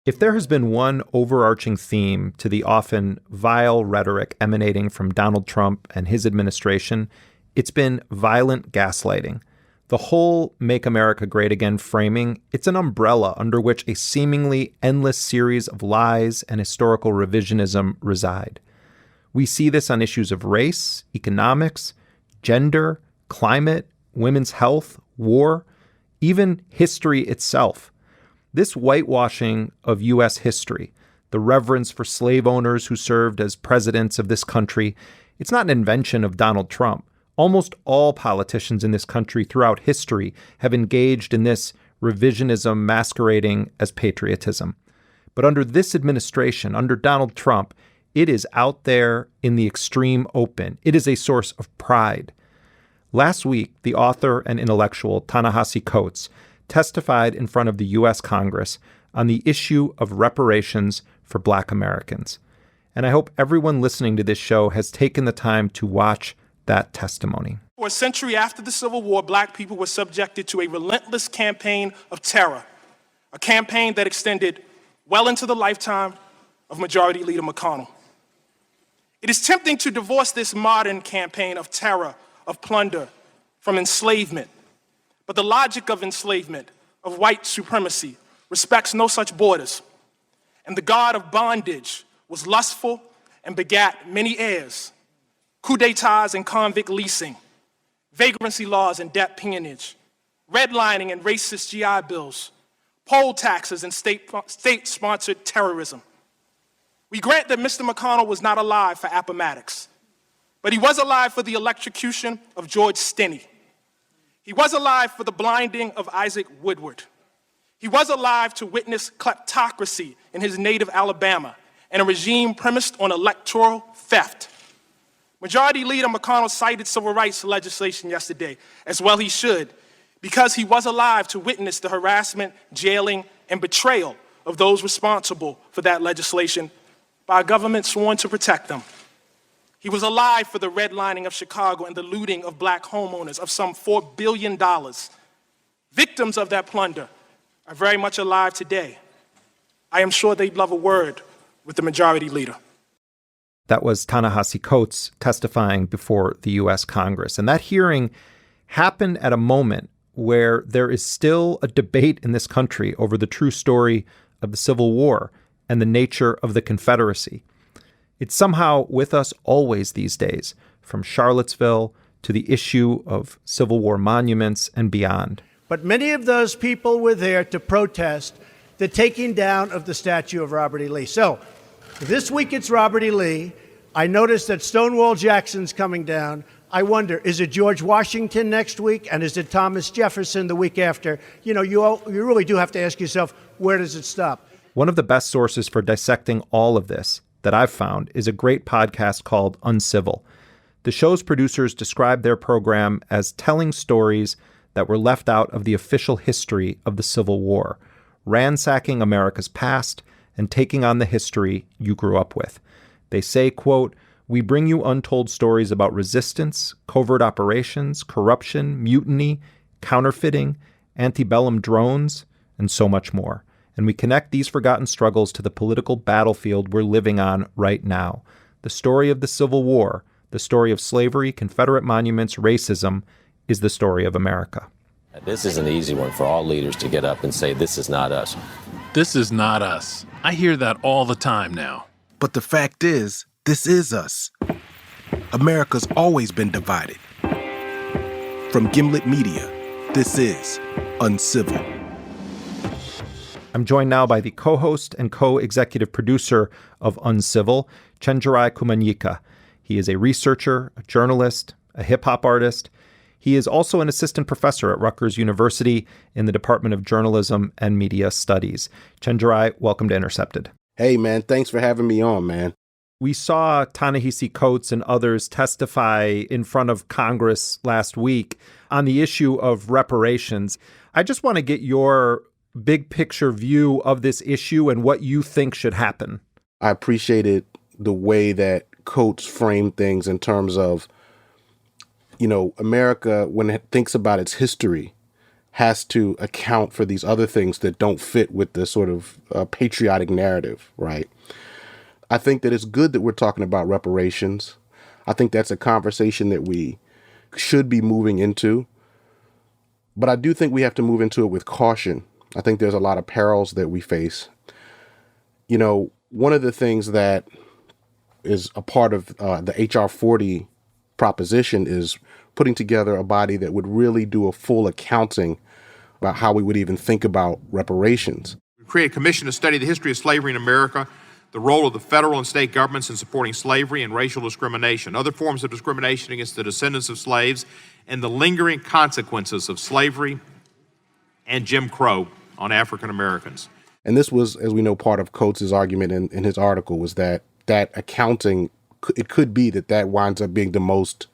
If there has been one overarching theme to the often vile rhetoric emanating from Donald Trump and his administration, it's been violent gaslighting. The whole Make America Great Again framing, it's an umbrella under which a seemingly endless series of lies and historical revisionism reside. We see this on issues of race, economics, gender, climate, women's health, war, even history itself. This whitewashing of U.S. history, the reverence for slave owners who served as presidents of this country, it's not an invention of Donald Trump. Almost all politicians in this country throughout history have engaged in this revisionism masquerading as patriotism. But under this administration, under Donald Trump, it is out there in the extreme open. It is a source of pride. Last week, the author and intellectual Ta-Nehisi Coates testified in front of the U.S. Congress on the issue of reparations for Black Americans. And I hope everyone listening to this show has taken the time to watch that testimony. For a century after the Civil War, Black people were subjected to a relentless campaign of terror, a campaign that extended well into the lifetime of Majority Leader McConnell. It is tempting to divorce this modern campaign of terror, of plunder, from enslavement. But the logic of enslavement, of white supremacy, respects no such borders. And the god of bondage was lustful and begat many heirs, coup d'etats and convict leasing, vagrancy laws and debt peonage, redlining and racist GI bills, poll taxes and state-sponsored terrorism. We grant that Mr. McConnell was not alive for Appomattox, but he was alive for the electrocution of George Stinney. He was alive for the blinding of Isaac Woodward. He was alive to witness kleptocracy in his native Alabama and a regime premised on electoral theft. Majority Leader McConnell cited civil rights legislation yesterday, as well he should, because he was alive to witness the harassment, jailing, and betrayal of those responsible for that legislation by a government sworn to protect them. He was alive for the redlining of Chicago and the looting of Black homeowners of some $4 billion. Victims of that plunder are very much alive today. I am sure they'd love a word with the Majority Leader. That was Ta-Nehisi Coates testifying before the U.S. Congress. And that hearing happened at a moment where there is still a debate in this country over the true story of the Civil War and the nature of the Confederacy. It's somehow with us always these days, from Charlottesville to the issue of Civil War monuments and beyond. But many of those people were there to protest the taking down of the statue of Robert E. Lee. So this week it's Robert E. Lee. I noticed that Stonewall Jackson's coming down. I wonder, is it George Washington next week? And is it Thomas Jefferson the week after? You know, you really do have to ask yourself, where does it stop? One of the best sources for dissecting all of this that I've found is a great podcast called Uncivil. The show's producers describe their program as telling stories that were left out of the official history of the Civil War, ransacking America's past and taking on the history you grew up with. They say, quote, "We bring you untold stories about resistance, covert operations, corruption, mutiny, counterfeiting, antebellum drones, and so much more. And we connect these forgotten struggles to the political battlefield we're living on right now. The story of the Civil War, the story of slavery, Confederate monuments, racism, is the story of America." This is an easy one for all leaders to get up and say, this is not us. This is not us. I hear that all the time now. But the fact is, this is us. America's always been divided. From Gimlet Media, this is Uncivil. I'm joined now by the co-host and co-executive producer of Uncivil, Chenjerai Kumanyika. He is a researcher, a journalist, a hip-hop artist. He is also an assistant professor at Rutgers University in the Department of Journalism and Media Studies. Chenjerai, welcome to Intercepted. Hey, man, thanks for having me on, man. We saw Ta-Nehisi Coates and others testify in front of Congress last week on the issue of reparations. I just want to get your big picture view of this issue and what you think should happen. I appreciated the way that Coates framed things in terms of, you know, America, when it thinks about its history, has to account for these other things that don't fit with the sort of patriotic narrative, right? I think that it's good that we're talking about reparations. I think that's a conversation that we should be moving into. But I do think we have to move into it with caution. I think there's a lot of perils that we face. You know, one of the things that is a part of the HR 40 proposition is putting together a body that would really do a full accounting about how we would even think about reparations. We create a commission to study the history of slavery in America, the role of the federal and state governments in supporting slavery and racial discrimination, other forms of discrimination against the descendants of slaves, and the lingering consequences of slavery and Jim Crow on African Americans. And this was, as we know, part of Coates' argument in his article was that accounting, it could be that winds up being the most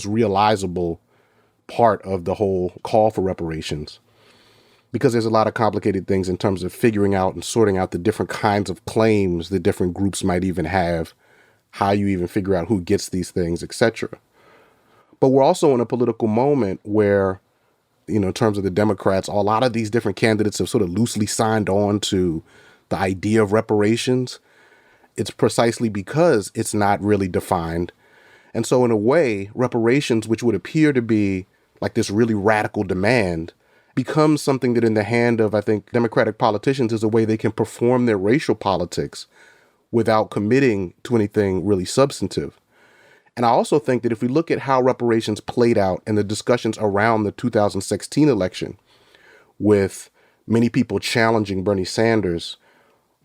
realizable part of the whole call for reparations. Because there's a lot of complicated things in terms of figuring out and sorting out the different kinds of claims that different groups might even have, how you even figure out who gets these things, etc. But we're also in a political moment where, you know, in terms of the Democrats, a lot of these different candidates have sort of loosely signed on to the idea of reparations. It's precisely because it's not really defined. And so in a way, reparations, which would appear to be like this really radical demand, becomes something that in the hand of, I think, Democratic politicians is a way they can perform their racial politics without committing to anything really substantive. And I also think that if we look at how reparations played out in the discussions around the 2016 election, with many people challenging Bernie Sanders,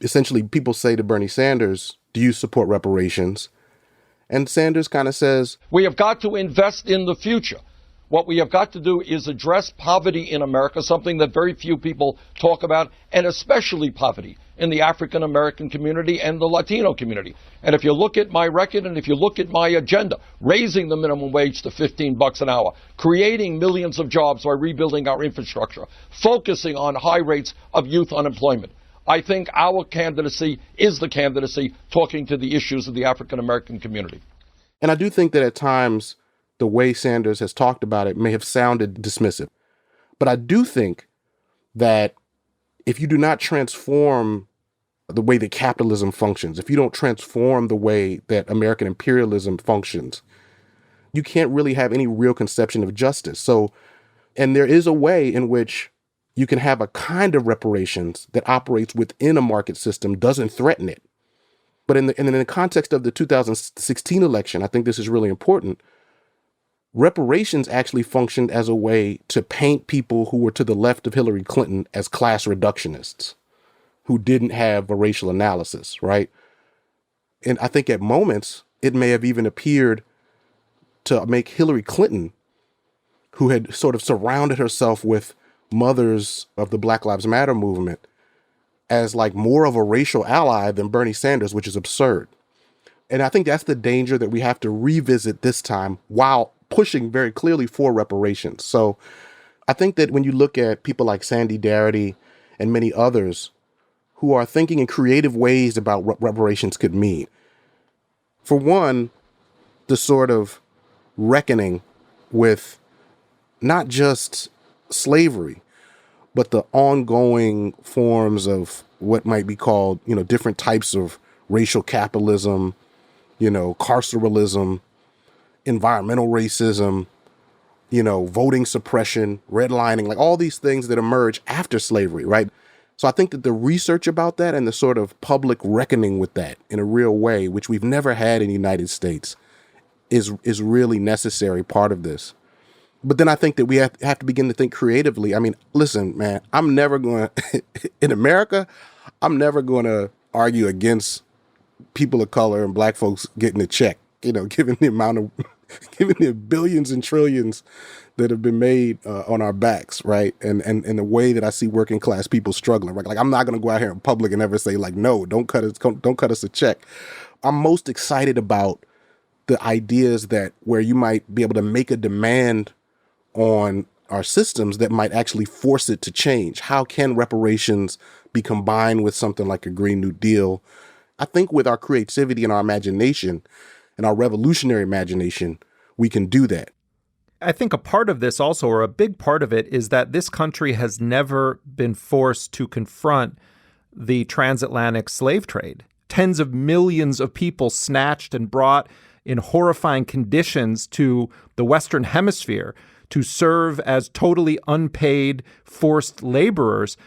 essentially people say to Bernie Sanders, do you support reparations? And Sanders kind of says, we have got to invest in the future. What we have got to do is address poverty in America, something that very few people talk about, and especially poverty in the African American community and the Latino community. And if you look at my record and if you look at my agenda, raising the minimum wage to $15 an hour, creating millions of jobs by rebuilding our infrastructure, focusing on high rates of youth unemployment, I think our candidacy is the candidacy talking to the issues of the African American community. And I do think that at times, the way Sanders has talked about it may have sounded dismissive. But I do think that if you do not transform the way that capitalism functions, if you don't transform the way that American imperialism functions, you can't really have any real conception of justice. So, and there is a way in which you can have a kind of reparations that operates within a market system, doesn't threaten it. But in the context of the 2016 election, I think this is really important. Reparations actually functioned as a way to paint people who were to the left of Hillary Clinton as class reductionists, who didn't have a racial analysis, right? And I think at moments, it may have even appeared to make Hillary Clinton, who had sort of surrounded herself with mothers of the Black Lives Matter movement, as like more of a racial ally than Bernie Sanders, which is absurd. And I think that's the danger that we have to revisit this time while pushing very clearly for reparations. So I think that when you look at people like Sandy Darity and many others who are thinking in creative ways about what reparations could mean, for one, the sort of reckoning with not just slavery, but the ongoing forms of what might be called, you know, different types of racial capitalism, you know, carceralism, environmental racism, you know, voting suppression, redlining, like all these things that emerge after slavery, right? So I think that the research about that and the sort of public reckoning with that in a real way, which we've never had in the United States, is really necessary part of this. But then I think that we have to begin to think creatively. I mean, listen, man, I'm never going to, in America, I'm never going to argue against people of color and black folks getting a check, you know, given the amount of, given the billions and trillions that have been made on our backs, right? And the way that I see working class people struggling, right? Like, I'm not going to go out here in public and ever say like, no, don't cut us a check. I'm most excited about the ideas that where you might be able to make a demand on our systems that might actually force it to change. How can reparations be combined with something like a Green New Deal? I think with our creativity and our imagination and our revolutionary imagination, we can do that. I think a part of this also, or a big part of it, is that this country has never been forced to confront the transatlantic slave trade. Tens of millions of people snatched and brought in horrifying conditions to the Western Hemisphere to serve as totally unpaid forced laborers.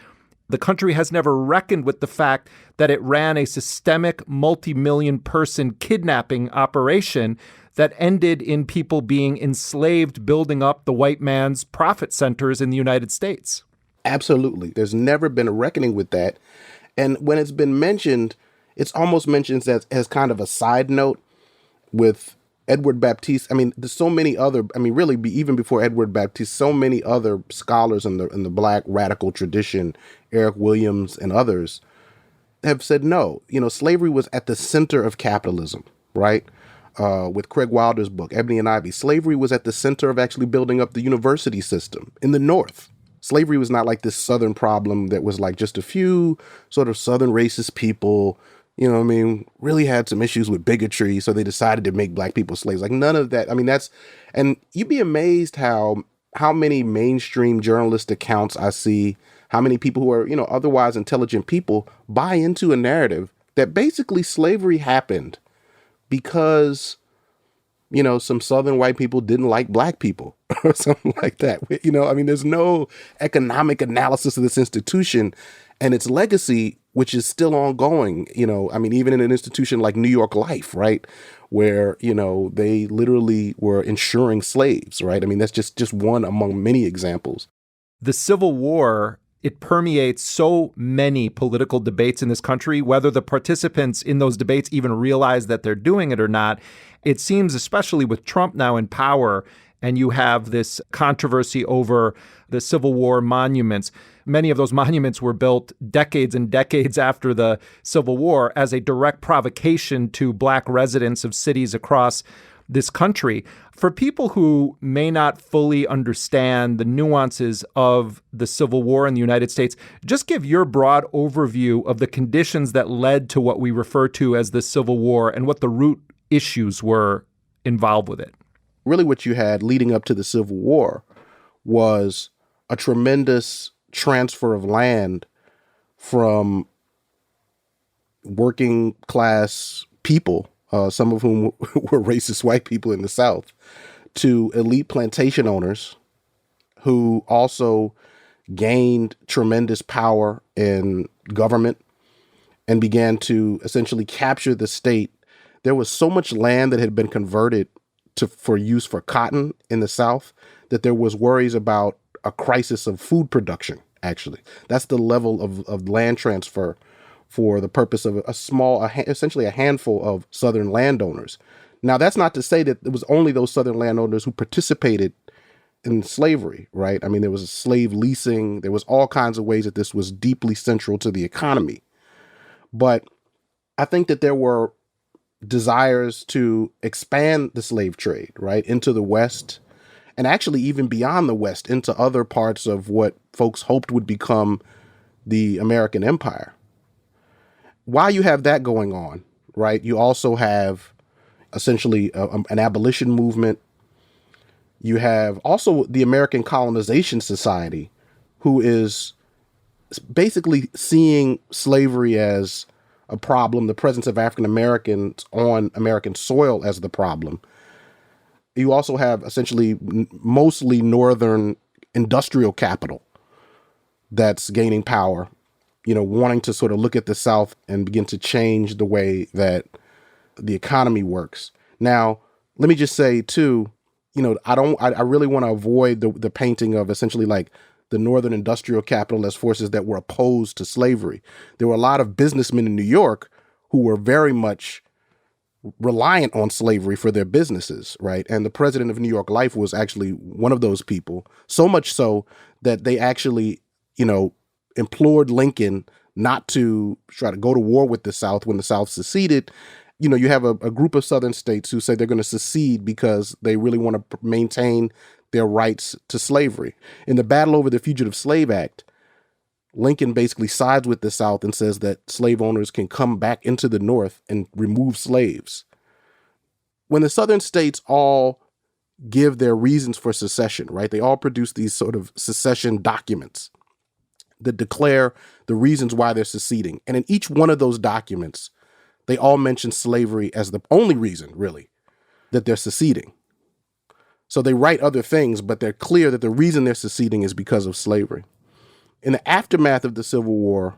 The country has never reckoned with the fact that it ran a systemic multi-million person kidnapping operation that ended in people being enslaved, building up the white man's profit centers in the United States. Absolutely. There's never been a reckoning with that. And when it's been mentioned, it's almost mentioned as kind of a side note with Edward Baptiste. I mean, there's so many other, really even before Edward Baptiste, so many other scholars in the Black radical tradition, Eric Williams and others, have said no. Slavery was at the center of capitalism, right? With Craig Wilder's book, Ebony and Ivy, slavery was at the center of actually building up the university system in the North. Slavery was not like this Southern problem that was like just a few sort of Southern racist people, really had some issues with bigotry. So they decided to make Black people slaves. Like none of that. And you'd be amazed how many mainstream journalist accounts I see, how many people who are, otherwise intelligent people buy into a narrative that basically slavery happened because, some Southern white people didn't like Black people or something like that. There's no economic analysis of this institution and its legacy, which is still ongoing. Even in an institution like New York Life, right, where, they literally were insuring slaves, right? That's just one among many examples. The Civil War, it permeates so many political debates in this country, whether the participants in those debates even realize that they're doing it or not. It seems, especially with Trump now in power, and you have this controversy over the Civil War monuments. Many of those monuments were built decades and decades after the Civil War as a direct provocation to Black residents of cities across this country. For people who may not fully understand the nuances of the Civil War in the United States, just give your broad overview of the conditions that led to what we refer to as the Civil War and what the root issues were involved with it. Really what you had leading up to the Civil War was a tremendous transfer of land from working class people, some of whom were racist white people in the South, to elite plantation owners who also gained tremendous power in government and began to essentially capture the state. There was so much land that had been converted for use for cotton in the South that there was worries about a crisis of food production, actually. That's the level of land transfer for the purpose of essentially a handful of Southern landowners. Now, that's not to say that it was only those Southern landowners who participated in slavery, right? There was slave leasing. There was all kinds of ways that this was deeply central to the economy. But I think that there were desires to expand the slave trade, right, into the West, and actually even beyond the West, into other parts of what folks hoped would become the American empire. While you have that going on, right, you also have essentially an abolition movement. You have also the American Colonization Society, who is basically seeing slavery as a problem, the presence of African Americans on American soil as the problem. You also have essentially mostly Northern industrial capital that's gaining power, wanting to sort of look at the South and begin to change the way that the economy works. Now, let me just say too, I really want to avoid the painting of essentially like the Northern industrial capitalist forces that were opposed to slavery. There were a lot of businessmen in New York who were very much reliant on slavery for their businesses, right? And the president of New York Life was actually one of those people, so much so that they actually, implored Lincoln not to try to go to war with the South when the South seceded. You have a group of Southern states who say they're going to secede because they really want to maintain their rights to slavery. In the battle over the Fugitive Slave Act, Lincoln basically sides with the South and says that slave owners can come back into the North and remove slaves. When the Southern states all give their reasons for secession, right? They all produce these sort of secession documents that declare the reasons why they're seceding. And in each one of those documents, they all mention slavery as the only reason, really, that they're seceding. So they write other things, but they're clear that the reason they're seceding is because of slavery. In the aftermath of the Civil War,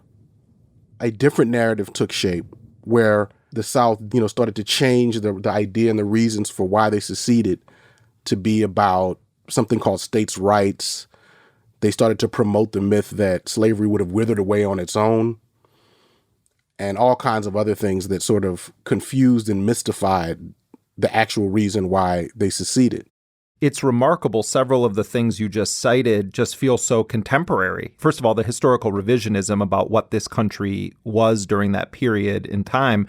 a different narrative took shape where the South, started to change the idea and the reasons for why they seceded to be about something called states' rights. They started to promote the myth that slavery would have withered away on its own, and all kinds of other things that sort of confused and mystified the actual reason why they seceded. It's remarkable. Several of the things you just cited just feel so contemporary. First of all, the historical revisionism about what this country was during that period in time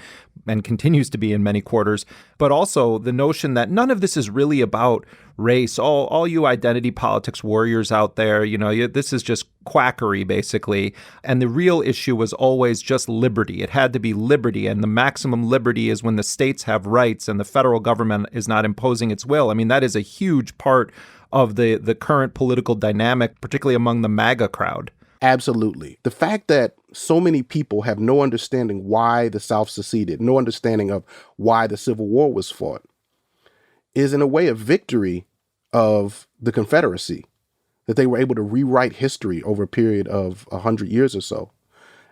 and continues to be in many quarters, but also the notion that none of this is really about race. All you identity politics warriors out there, this is just quackery, basically. And the real issue was always just liberty. It had to be liberty. And the maximum liberty is when the states have rights and the federal government is not imposing its will. I mean, that is a huge part of the current political dynamic, particularly among the MAGA crowd. Absolutely. The fact that so many people have no understanding why the South seceded, no understanding of why the Civil War was fought, is in a way a victory of the Confederacy, that they were able to rewrite history over a period of 100 years or so.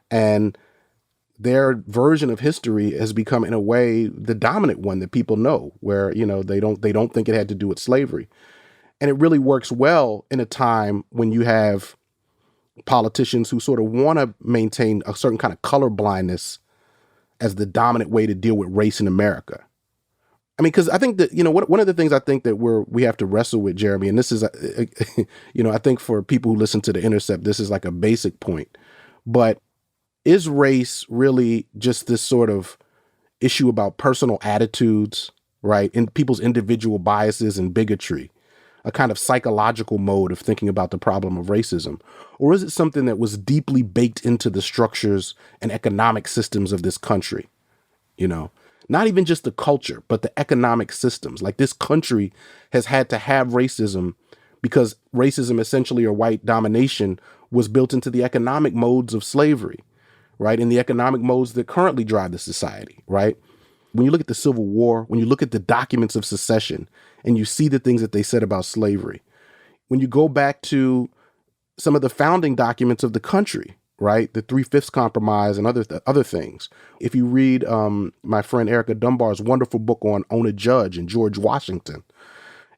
And their version of history has become, in a way, the dominant one that people know, where, they don't think it had to do with slavery. And it really works well in a time when you have politicians who sort of want to maintain a certain kind of color blindness as the dominant way to deal with race in America. I mean, because I think that, one of the things I think that we have to wrestle with, Jeremy, and this is, I think for people who listen to The Intercept, this is like a basic point, but is race really just this sort of issue about personal attitudes, right? And people's individual biases and bigotry, a kind of psychological mode of thinking about the problem of racism? Or is it something that was deeply baked into the structures and economic systems of this country? Not even just the culture, but the economic systems. Like, this country has had to have racism because racism, essentially, or white domination, was built into the economic modes of slavery, right? And the economic modes that currently drive the society, right? When you look at the Civil War, when you look at the documents of secession, and you see the things that they said about slavery, when you go back to some of the founding documents of the country, right, the 3/5 Compromise and other things. If you read my friend Erica Dunbar's wonderful book on Ona Judge and George Washington,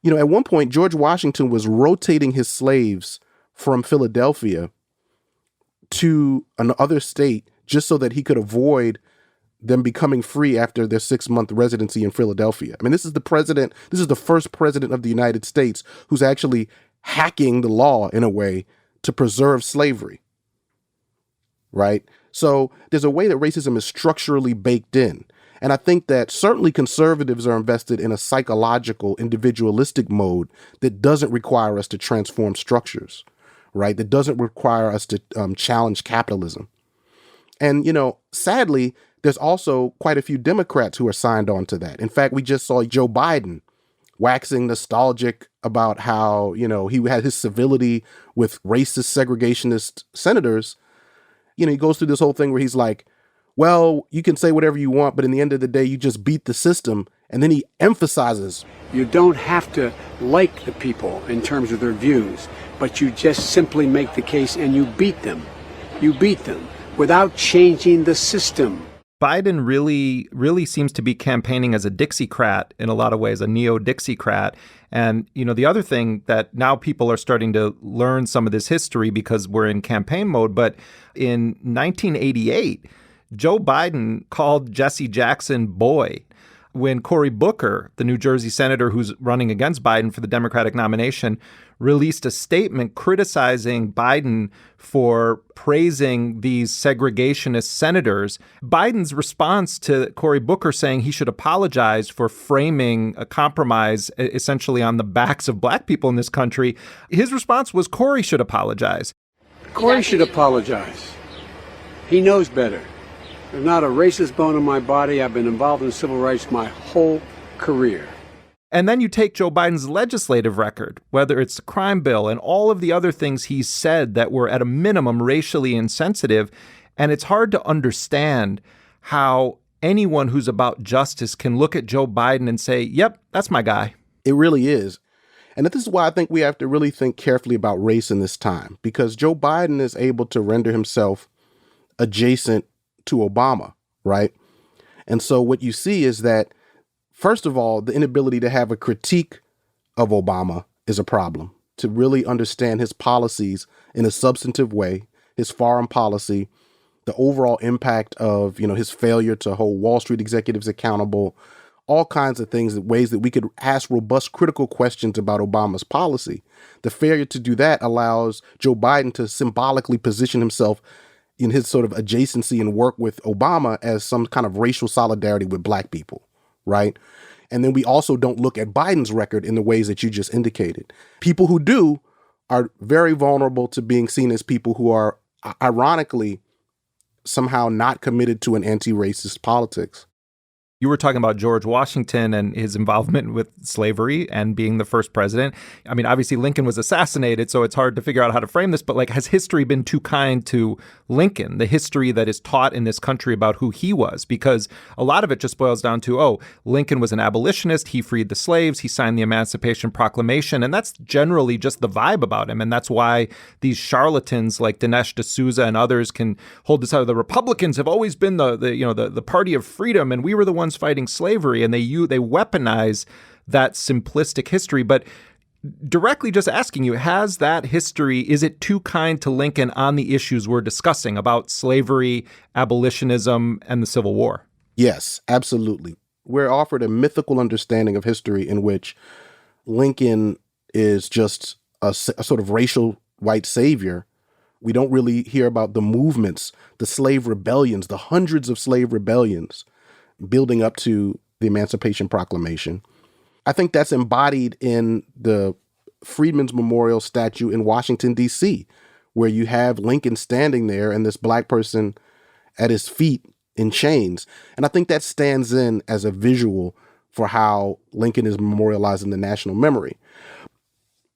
at one point, George Washington was rotating his slaves from Philadelphia to another state just so that he could avoid them becoming free after their 6-month residency in Philadelphia. I mean, this is the first president of the United States who's actually hacking the law in a way to preserve slavery, right? So there's a way that racism is structurally baked in. And I think that certainly conservatives are invested in a psychological, individualistic mode that doesn't require us to transform structures, right? That doesn't require us to challenge capitalism. And, sadly, there's also quite a few Democrats who are signed on to that. In fact, we just saw Joe Biden waxing nostalgic about how, he had his civility with racist segregationist senators. He goes through this whole thing where he's like, well, you can say whatever you want, but in the end of the day, you just beat the system. And then he emphasizes, you don't have to like the people in terms of their views, but you just simply make the case and you beat them. You beat them without changing the system. Biden really seems to be campaigning as a Dixiecrat in a lot of ways, a neo-Dixiecrat. And, the other thing that now people are starting to learn some of this history because we're in campaign mode, but in 1988, Joe Biden called Jesse Jackson boy. When Cory Booker, the New Jersey senator who's running against Biden for the Democratic nomination, released a statement criticizing Biden for praising these segregationist senators, Biden's response to Cory Booker saying he should apologize for framing a compromise essentially on the backs of black people in this country, his response was Cory should apologize. Cory should apologize. He knows better. There's not a racist bone in my body. I've been involved in civil rights my whole career. And then you take Joe Biden's legislative record, whether it's the crime bill and all of the other things he's said that were at a minimum racially insensitive. And it's hard to understand how anyone who's about justice can look at Joe Biden and say, yep, that's my guy. It really is. And this is why I think we have to really think carefully about race in this time, because Joe Biden is able to render himself adjacent to Obama, right? And so what you see is that, first of all, the inability to have a critique of Obama is a problem, to really understand his policies in a substantive way, his foreign policy, the overall impact of, his failure to hold Wall Street executives accountable, all kinds of things, ways that we could ask robust critical questions about Obama's policy. The failure to do that allows Joe Biden to symbolically position himself in his sort of adjacency and work with Obama as some kind of racial solidarity with black people, right? And then we also don't look at Biden's record in the ways that you just indicated. People who do are very vulnerable to being seen as people who are, ironically, somehow not committed to an anti-racist politics. You were talking about George Washington and his involvement with slavery and being the first president. I mean, obviously Lincoln was assassinated, so it's hard to figure out how to frame this, but has history been too kind to Lincoln, the history that is taught in this country about who he was? Because a lot of it just boils down to, Lincoln was an abolitionist, he freed the slaves, he signed the Emancipation Proclamation, and that's generally just the vibe about him. And that's why these charlatans like Dinesh D'Souza and others can hold this out. The Republicans have always been the party of freedom, and we were the ones fighting slavery, and they weaponize that simplistic history. But directly just asking you, has that history, is it too kind to Lincoln on the issues we're discussing about slavery, abolitionism, and the Civil War? Yes, absolutely. We're offered a mythical understanding of history in which Lincoln is just a sort of racial white savior. We don't really hear about the movements, the slave rebellions, the hundreds of slave rebellions building up to the Emancipation Proclamation. I think that's embodied in the Freedmen's Memorial statue in Washington, D.C., where you have Lincoln standing there and this black person at his feet in chains. And I think that stands in as a visual for how Lincoln is memorialized in the national memory.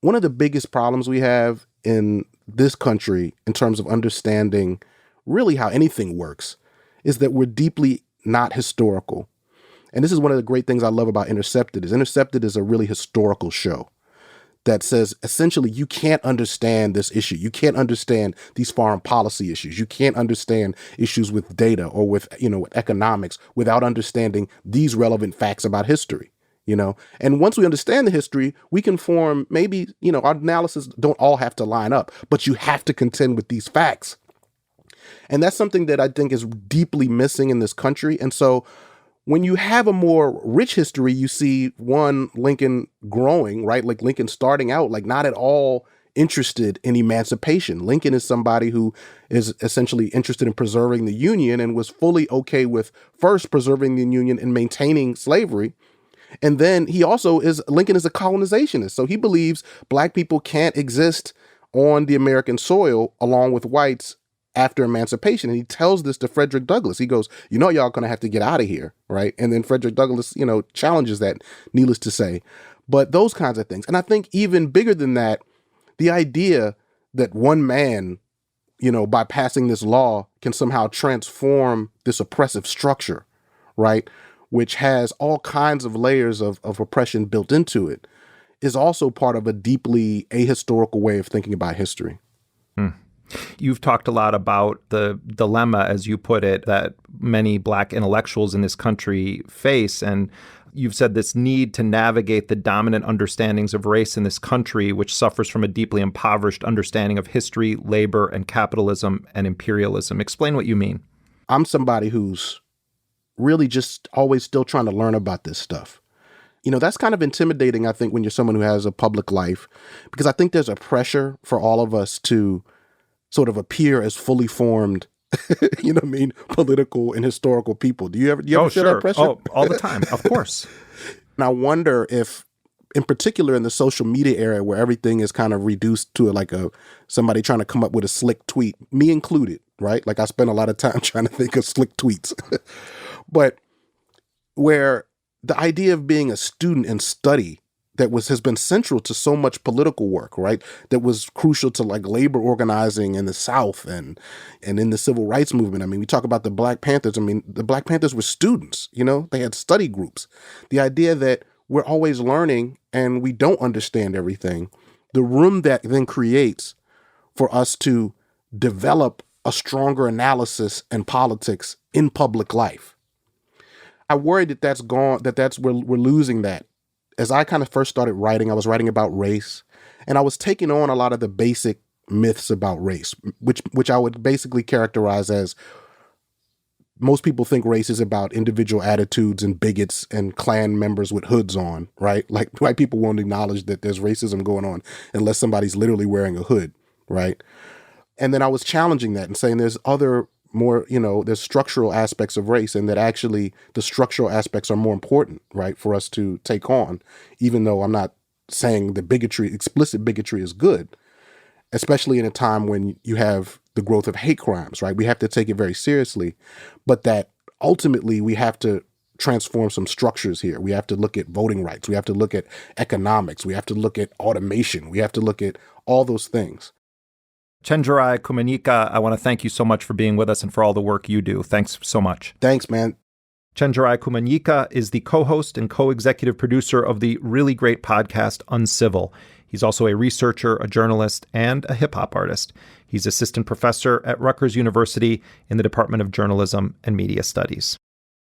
One of the biggest problems we have in this country in terms of understanding really how anything works is that we're deeply not historical. And this is one of the great things I love about Intercepted is a really historical show that says essentially you can't understand this issue. You can't understand these foreign policy issues. You can't understand issues with data or with economics without understanding these relevant facts about history. And once we understand the history, we can form maybe, our analysis don't all have to line up, but you have to contend with these facts. And that's something that I think is deeply missing in this country. And so when you have a more rich history, you see Lincoln growing, right? Like Lincoln starting out, not at all interested in emancipation. Lincoln is somebody who is essentially interested in preserving the Union and was fully okay with first preserving the Union and maintaining slavery. And then Lincoln is a colonizationist. So he believes black people can't exist on the American soil along with whites after emancipation. And he tells this to Frederick Douglass. He goes, y'all going to have to get out of here, right? And then Frederick Douglass, challenges that, needless to say. But those kinds of things. And I think even bigger than that, the idea that one man, by passing this law can somehow transform this oppressive structure, right? Which has all kinds of layers of oppression built into it, is also part of a deeply ahistorical way of thinking about history. You've talked a lot about the dilemma, as you put it, that many black intellectuals in this country face. And you've said this need to navigate the dominant understandings of race in this country, which suffers from a deeply impoverished understanding of history, labor, and capitalism and imperialism. Explain what you mean. I'm somebody who's really just always still trying to learn about this stuff. That's kind of intimidating, I think, when you're someone who has a public life, because I think there's a pressure for all of us to sort of appear as fully formed, political and historical people. Do you ever feel that pressure? Oh, all the time, of course. And I wonder if, in particular in the social media area where everything is kind of reduced to somebody trying to come up with a slick tweet, me included, right? I spend a lot of time trying to think of slick tweets. But where the idea of being a student and study that has been central to so much political work, right? That was crucial to like labor organizing in the South and in the civil rights movement. I mean, we talk about the Black Panthers. I mean, the Black Panthers were students, they had study groups. The idea that we're always learning and we don't understand everything, the room that then creates for us to develop a stronger analysis and politics in public life. I worry that that's gone, we're losing that. As I kind of first started writing, I was writing about race, and I was taking on a lot of the basic myths about race, which I would basically characterize as most people think race is about individual attitudes and bigots and Klan members with hoods on, right? Like white people won't acknowledge that there's racism going on unless somebody's literally wearing a hood, right? And then I was challenging that and saying there's other more, there's structural aspects of race, and that actually the structural aspects are more important, right, for us to take on, even though I'm not saying the explicit bigotry is good, especially in a time when you have the growth of hate crimes, right? We have to take it very seriously, but that ultimately we have to transform some structures here. We have to look at voting rights. We have to look at economics. We have to look at automation. We have to look at all those things. Chenjerai Kumanyika, I want to thank you so much for being with us and for all the work you do. Thanks so much. Thanks, man. Chenjerai Kumanyika is the co-host and co-executive producer of the really great podcast Uncivil. He's also a researcher, a journalist, and a hip-hop artist. He's assistant professor at Rutgers University in the Department of Journalism and Media Studies.